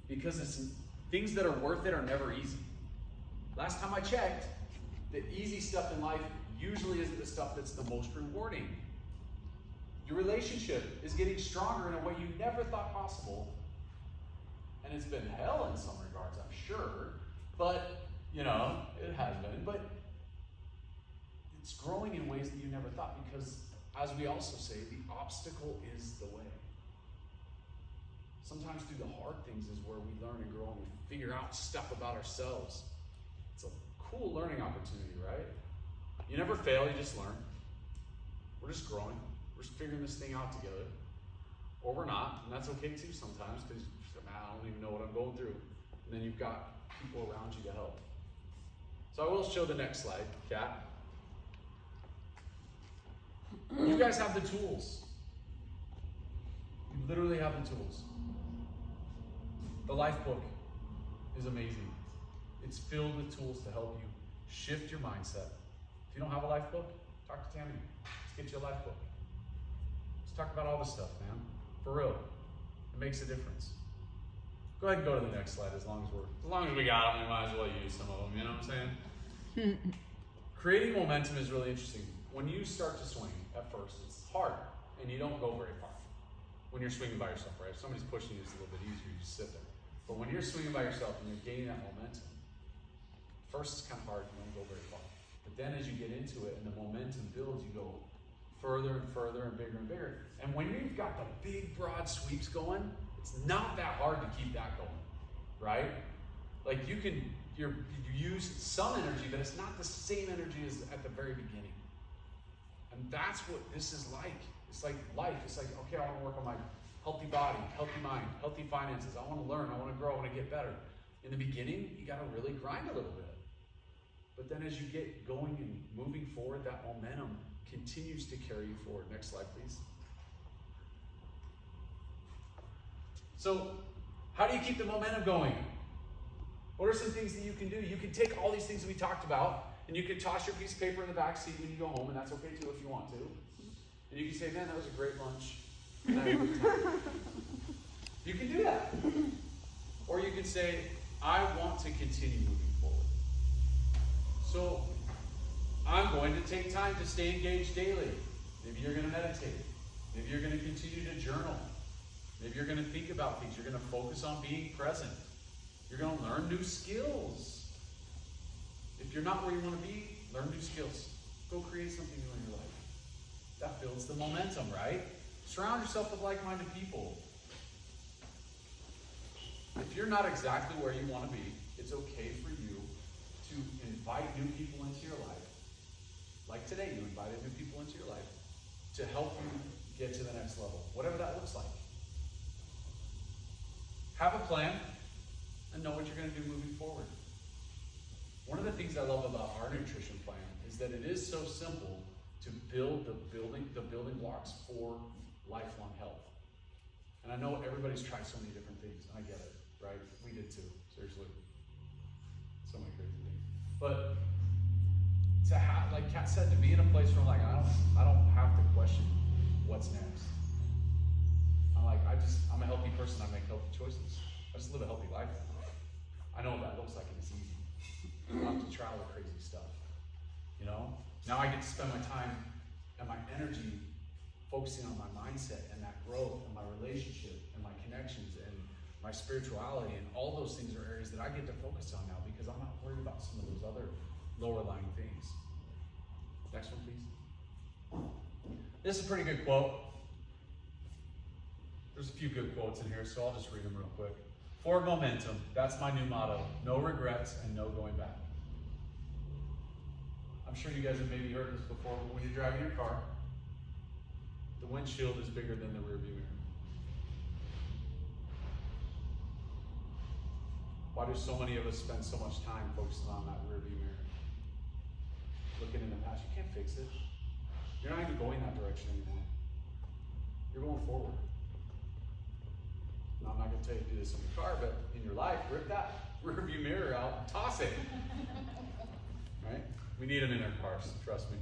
because things that are worth it are never easy. Last time I checked, the easy stuff in life usually isn't the stuff that's the most rewarding. Your relationship is getting stronger in a way you never thought possible. And it's been hell in some regards, I'm sure. But, it has been. But it's growing in ways that you never thought because, as we also say, the obstacle is the way. Sometimes through the hard things is where we learn and grow and we figure out stuff about ourselves. It's a cool learning opportunity, right? You never fail, you just learn. We're just growing. We're just figuring this thing out together. Or we're not, and that's okay too sometimes because I don't even know what I'm going through. And then you've got people around you to help. So I will show the next slide, Kat. You guys have the tools. You literally have the tools. The Life Book is amazing. It's filled with tools to help you shift your mindset. If you don't have a Life Book, talk to Tammy. Let's get you a Life Book. Let's talk about all this stuff, man. For real. It makes a difference. Go ahead and go to the next slide as long as we got them, we might as well use some of them, you know what I'm saying? Creating momentum is really interesting. When you start to swing at first, it's hard and you don't go very far. When you're swinging by yourself, right? If somebody's pushing you, it's a little bit easier, you just sit there. But when you're swinging by yourself and you're gaining that momentum, first it's kind of hard, you don't go very far. But then as you get into it and the momentum builds, you go further and further and bigger and bigger. And when you've got the big, broad sweeps going, it's not that hard to keep that going, right? Like you use some energy, but it's not the same energy as at the very beginning. And that's what this is like. It's like life. It's like, okay, I want to work on my healthy body, healthy mind, healthy finances. I want to learn, I want to grow, I want to get better. In the beginning, you got to really grind a little bit. But then as you get going and moving forward, that momentum continues to carry you forward. Next slide, please. So, how do you keep the momentum going? What are some things that you can do? You can take all these things that we talked about, and you can toss your piece of paper in the back seat when you go home, and that's okay too if you want to. And you can say, man, that was a great lunch. And I had a good time. You can do that. Or you can say, I want to continue moving forward. So, I'm going to take time to stay engaged daily. Maybe you're going to meditate. Maybe you're going to continue to journal. Maybe you're going to think about things. You're going to focus on being present. You're going to learn new skills. If you're not where you want to be, learn new skills. Go create something new in your life. That builds the momentum, right? Surround yourself with like-minded people. If you're not exactly where you want to be, it's okay for you to invite new people into your life. Like today, you invited new people into your life to help you get to the next level, whatever that looks like. Have a plan and know what you're going to do moving forward. One of the things I love about our nutrition plan is that it is so simple to build the building blocks for lifelong health. And I know everybody's tried so many different things, and I get it, right? We did too, seriously. So many crazy things. But to have, like Kat said, to be in a place where I'm like, I don't have to question what's next. I'm a healthy person, I make healthy choices. I just live a healthy life. I know what that looks like and it's easy. I don't have to try all the crazy stuff. Now I get to spend my time and my energy focusing on my mindset and that growth and my relationship and my connections and my spirituality, and all those things are areas that I get to focus on now because I'm not worried about some of those other lower lying things. Next one, please. This is a pretty good quote. There's a few good quotes in here, so I'll just read them real quick. Forward momentum, that's my new motto. No regrets and no going back. I'm sure you guys have maybe heard this before, but when you're driving your car, the windshield is bigger than the rearview mirror. Why do so many of us spend so much time focusing on that rearview mirror? Looking in the past, you can't fix it. You're not even going that direction anymore. You're going forward. Now, I'm not going to tell you to do this in your car, but in your life, rip that rearview mirror out and toss it. Right? We need them in our cars, trust me.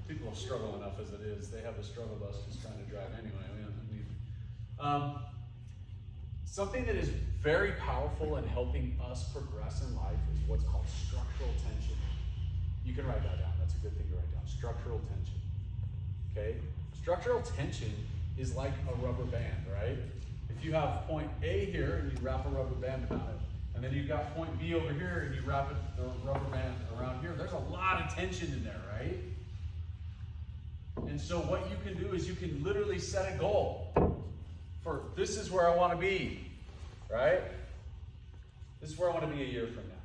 People struggle enough as it is. They have the struggle bus just trying to drive anyway. We don't need them. Something that is very powerful in helping us progress in life is what's called structural tension. You can write that down. That's a good thing to write down. Structural tension. Okay? Structural tension is like a rubber band, right? If you have point A here and you wrap a rubber band around it, and then you've got point B over here and you wrap the rubber band around here, there's a lot of tension in there, right? And so what you can do is you can literally set a goal for this is where I want to be, right? This is where I want to be a year from now.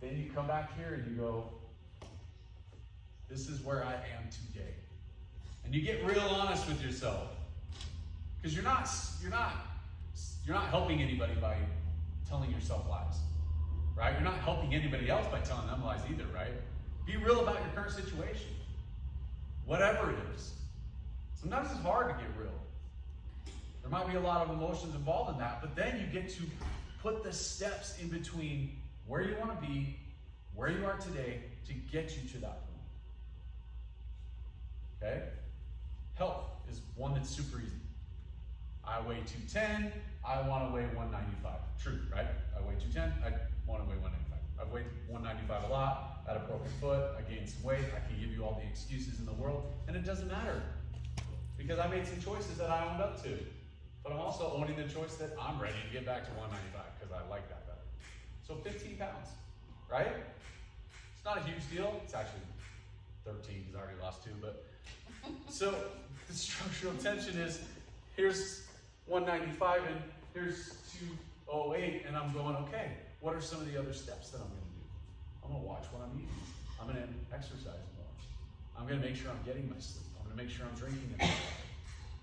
Then you come back here and you go, this is where I am today. And you get real honest with yourself. Because you're not helping anybody by telling yourself lies. Right? You're not helping anybody else by telling them lies either, right? Be real about your current situation. Whatever it is. Sometimes it's hard to get real. There might be a lot of emotions involved in that, but then you get to put the steps in between where you want to be, where you are today, to get you to that point. Okay? Health is one that's super easy. I weigh 210, I want to weigh 195. True, right? I weigh 210, I want to weigh 195. I've weighed 195 a lot, I had a broken foot, I gained some weight, I can give you all the excuses in the world, and it doesn't matter. Because I made some choices that I owned up to. But I'm also owning the choice that I'm ready to get back to 195 because I like that better. So 15 pounds, right? It's not a huge deal. It's actually 13 because I already lost 2, but so the structural tension is here's 195 and here's 208, and I'm going, okay, what are some of the other steps that I'm going to do? I'm going to watch what I'm eating. I'm going to exercise more. I'm going to make sure I'm getting my sleep. I'm going to make sure I'm drinking enough.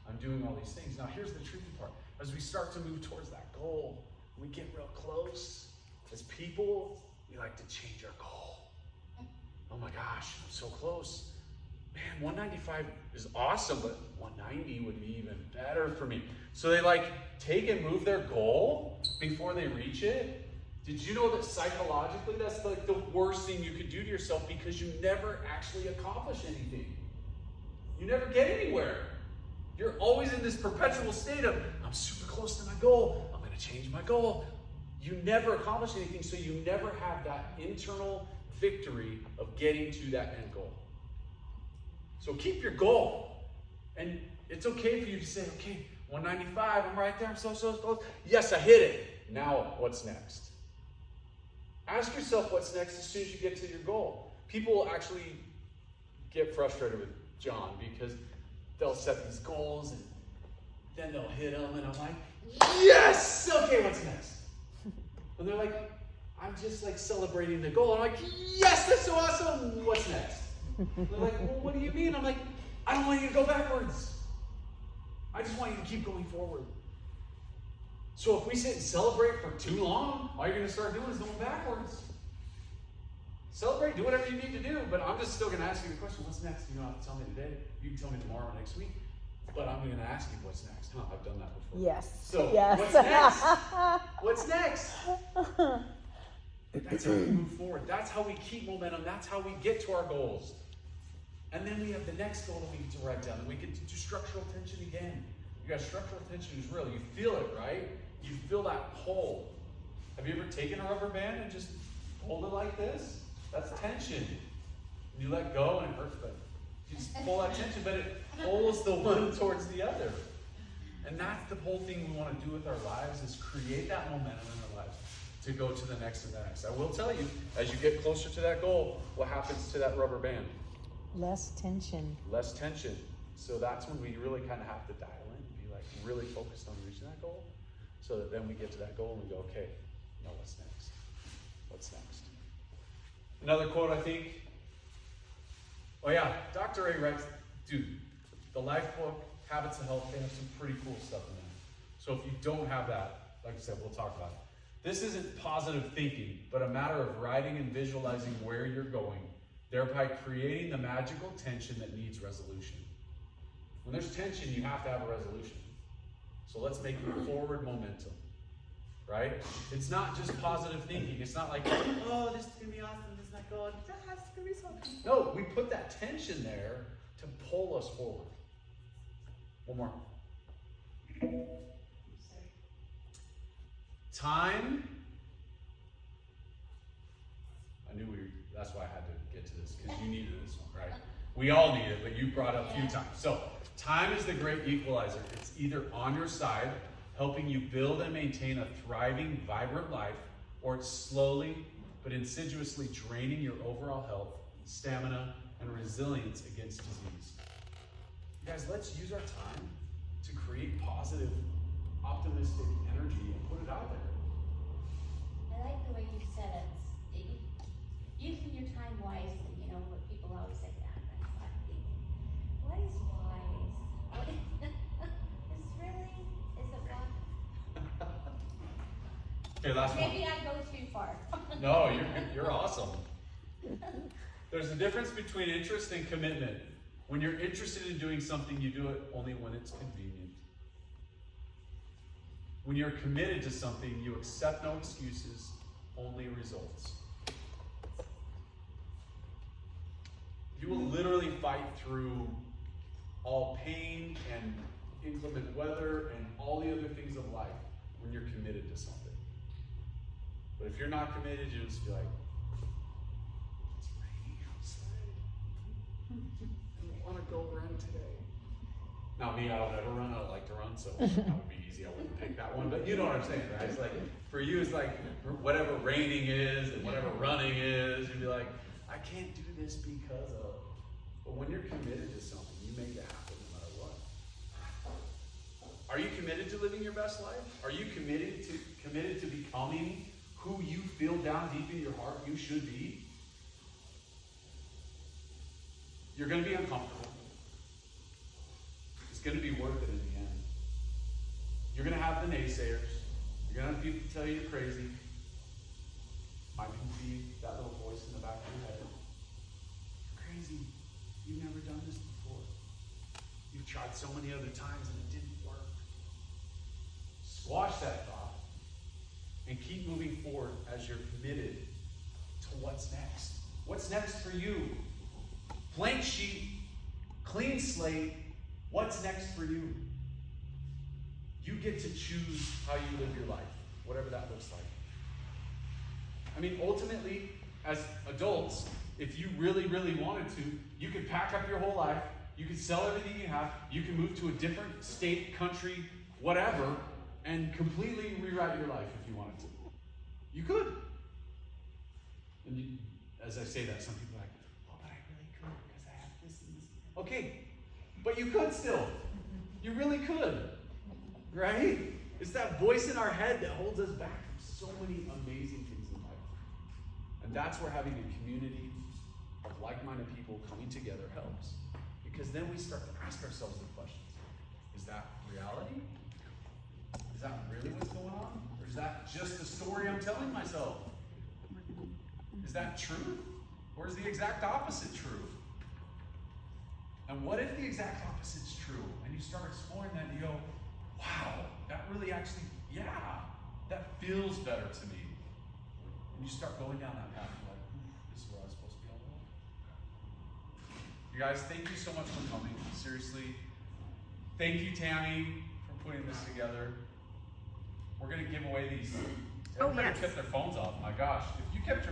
I'm doing all these things. Now here's the tricky part. As we start to move towards that goal, we get real close. As people, we like to change our goal. Oh my gosh, I'm so close. Man, 195 is awesome, but 190 would be even better for me. So they like take and move their goal before they reach it. Did you know that psychologically that's like the worst thing you could do to yourself because you never actually accomplish anything. You never get anywhere. You're always in this perpetual state of, I'm super close to my goal. I'm going to change my goal. You never accomplish anything, so you never have that internal victory of getting to that end goal. So keep your goal. And it's okay for you to say, okay, 195, I'm right there, I'm so close. Yes, I hit it. Now, what's next? Ask yourself what's next as soon as you get to your goal. People actually get frustrated with John because they'll set these goals and then they'll hit them and I'm like, yes! Okay, what's next? And they're like, I'm just like celebrating the goal. I'm like, yes, that's so awesome. What's next? They're like, well, what do you mean? I'm like, I don't want you to go backwards. I just want you to keep going forward. So if we sit and celebrate for too long, all you're going to start doing is going backwards. Celebrate, do whatever you need to do, but I'm just still going to ask you the question, what's next? You don't have to tell me today. You can tell me tomorrow or next week. But I'm going to ask you what's next. Huh, I've done that before. Yes. So yes. What's next? What's next? That's how we move forward. That's how we keep momentum. That's how we get to our goals. And then we have the next goal that we get to write down. And we get to do structural tension again. You got structural tension is real. You feel it, right? You feel that pull. Have you ever taken a rubber band and just pulled it like this? That's tension. And you let go and it hurts, but you just pull that tension, but it pulls the one towards the other. And that's the whole thing we want to do with our lives is create that momentum in our lives to go to the next and the next. I will tell you, as you get closer to that goal, what happens to that rubber band? Less tension. Less tension. So that's when we really kind of have to dial in, be like really focused on reaching that goal, so that then we get to that goal and we go, okay, now what's next? What's next? Another quote, I think. Oh yeah, Dr. A writes, dude, the Life book, Habits of Health, they have some pretty cool stuff in there. So if you don't have that, like I said, we'll talk about it. This isn't positive thinking, but a matter of writing and visualizing where you're going, thereby creating the magical tension that needs resolution. When there's tension, you have to have a resolution. So let's make forward momentum, right? It's not just positive thinking. It's not like, oh, this is going to be awesome, this is not good, that's going to be something. No, we put that tension there to pull us forward. One more. Time. That's why I had to get to this, because you needed this one, right? We all need it, but you brought it up a few times. So, time is the great equalizer. It's either on your side, helping you build and maintain a thriving, vibrant life, or it's slowly but insidiously draining your overall health, stamina, and resilience against disease. You guys, let's use our time to create positive, optimistic energy and put it out there. I like the way you said it. Using your time wisely, you know, what people always say that. And I'm thinking, what is wise? What is, is it wise? Okay, last one. Maybe I go too far. No, you're awesome. There's a difference between interest and commitment. When you're interested in doing something, you do it only when it's convenient. When you're committed to something, you accept no excuses, only results. You will literally fight through all pain and inclement weather and all the other things of life when you're committed to something. But if you're not committed, you'll just be like, it's raining outside. I don't want to go run today. Now me, I don't ever run. I don't like to run, so that would be easy. I wouldn't pick that one. But you know what I'm saying, right? It's like, for you, it's like whatever raining is and whatever running is, you'd be like, I can't do this because of. But when you're committed to something, you make it happen no matter what. Are you committed to living your best life? Are you committed to becoming who you feel down deep in your heart you should be? You're going to be uncomfortable. It's going to be worth it in the end. You're going to have the naysayers. You're going to have people tell you you're crazy. Might be that little voice in the back of your head. You're crazy. You've never done this before. You've tried so many other times and it didn't work. Squash that thought and keep moving forward as you're committed to what's next. What's next for you? Blank sheet, clean slate. What's next for you? You get to choose how you live your life, whatever that looks like. I mean, ultimately, as adults, if you really, really wanted to, you could pack up your whole life, you could sell everything you have, you can move to a different state, country, whatever, and completely rewrite your life if you wanted to. You could. And you, as I say that, some people are like, oh, but I really could because I have this and this. Okay, but you could still. You really could. Right? It's that voice in our head that holds us back from so many amazing things in life. And that's where having a community of like-minded people coming together helps. Because then we start to ask ourselves the questions. Is that reality? Is that really what's going on? Or is that just the story I'm telling myself? Is that truth? Or is the exact opposite true? And what if the exact opposite's true? And you start exploring that and you go, wow, that really actually, yeah, that feels better to me. And you start going down that path. You're like, this is where I was supposed to be all along. You guys, thank you so much for coming. Seriously. Thank you, Tammy, for putting this together. We're going to give away these. Everybody kept their phones off. My gosh. If you kept your